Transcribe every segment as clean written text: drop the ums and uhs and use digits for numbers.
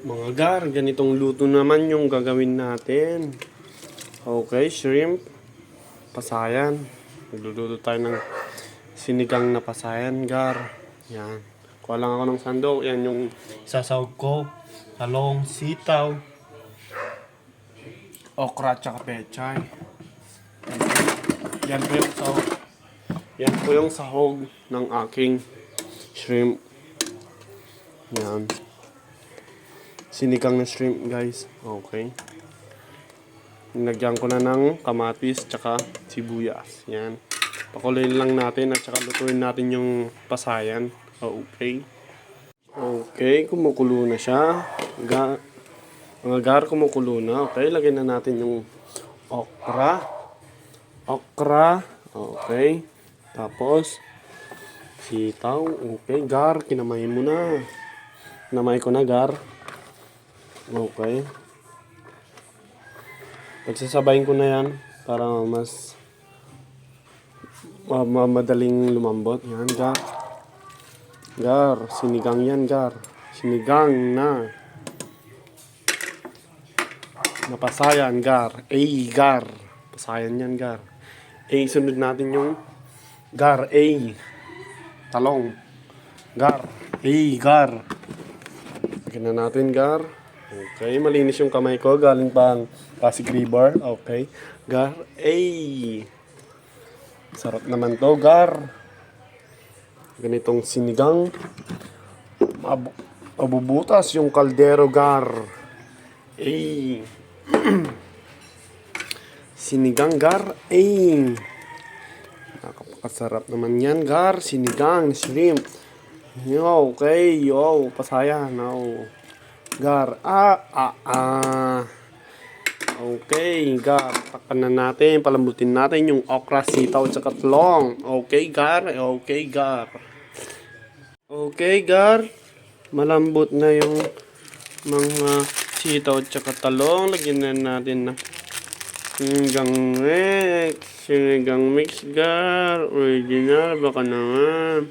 Mga gar, ganitong luto naman yung gagawin natin. Okay, shrimp, pasayan. Nagluluto tayo ng sinigang na pasayan, gar. Yan. Kuha lang ako ng sandok. Yan yung sasawag ko. Talong, sitaw, okra, tsaka pechay. Yan po yung sahog. Yan po yung sahog ng aking shrimp. Yan. Sinigang na shrimp, guys. Okay. Nilagyan ko na ng kamatis tsaka sibuyas. Yan. Pakuloyin lang natin at tsaka lutuin natin yung pasayan. Okay. Okay, kumukulo na siya. Mga gar, kumukulo na. Okay, lagyan na natin yung okra. Okra. Okay. Tapos, sitaw. Okay, gar, kinamayin mo na. Kinamay ko na, gar. Okay. Pagsasabayin ko na yan para mas madaling lumambot. Yan, gar. Gar, sinigang yan, gar. Sinigang na pasayan, gar. Gar. Pasayan yan, gar. Sunod natin yung gar. Talong. Gar. Gar. Lagyan na natin, gar. Okay, malinis yung kamay ko. Galing pang Pasig River. Okay. Gar. Sarap naman to, gar. Ganitong sinigang. Mabubutas yung kaldero, gar. Sinigang, gar. Nakapakasarap naman yan, gar. Sinigang, shrimp. Okay, pasayan. Gar. Okay, gar. Takpan na natin. Palambutin natin yung okra, sitaw, at saka talong. Okay, gar. Okay, gar. Okay, gar. Malambot na yung mga sitaw at saka talong. Lagyan na natin na sinigang mix, gar. Original. Baka naman.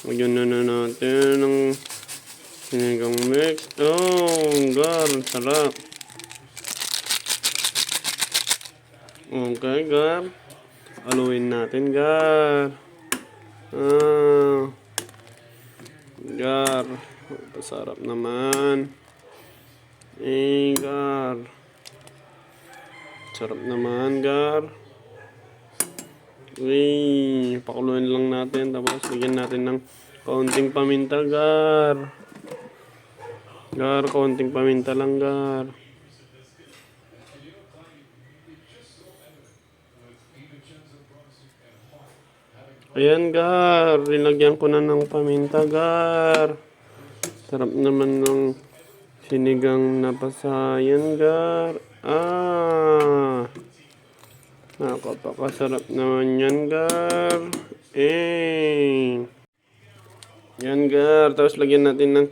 Lagyan na natin ng sinigang mix. Gar. Sarap. Okay, gar. Haluin natin, gar. Gar. Sarap naman. Gar. Sarap naman, gar. Pakuluin lang natin. Tapos, bigyan natin ng kaunting paminta, gar. Gar, kaunting paminta lang, gar. Ayan, gar. Nilagyan ko na ng paminta, gar. Sarap naman ng sinigang na pasayan, gar. Nakapakasarap naman yan, gar. Yan, gar. Tapos lagyan natin ng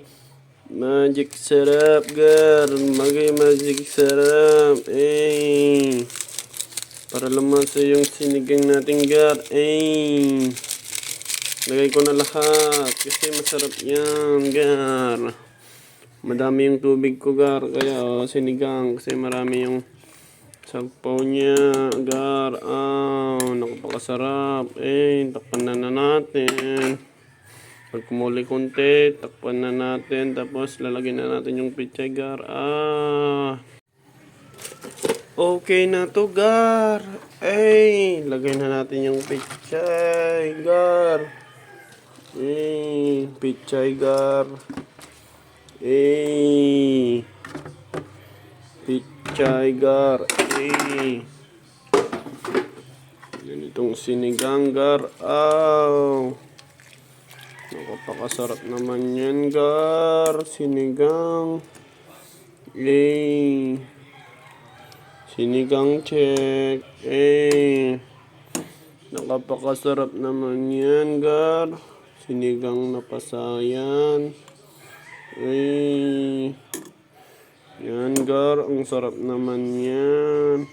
magic syrup, gar. Magic syrup. Para lumasa yung sinigang natin, gar. Lagay ko na lahat kasi masarap yan, gar. Madami yung tubig ko, gar. Kaya sinigang kasi marami yung sagpaw niya, gar. Nakapakasarap. Takpan na natin. Pag kumuli konti, takpan na natin. Tapos lalagyan na natin yung pechay, gar. Okay na to, gar. Lagay na natin yung pechay, gar. Pechay, gar. Pechay, gar. Ganitong sinigang, gar. Nakapakasarap naman yan, gar. Sinigang. Sinigang check. Nakapakasarap naman yan, gar. Sinigang na pasayan. Yan, gar. Ang sarap naman yan.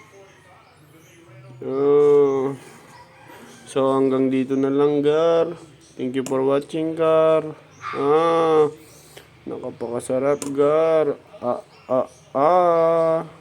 So, hanggang dito na lang, gar. Thank you for watching, gar. Nakapakasarap, Gar. Ah, ah, ah.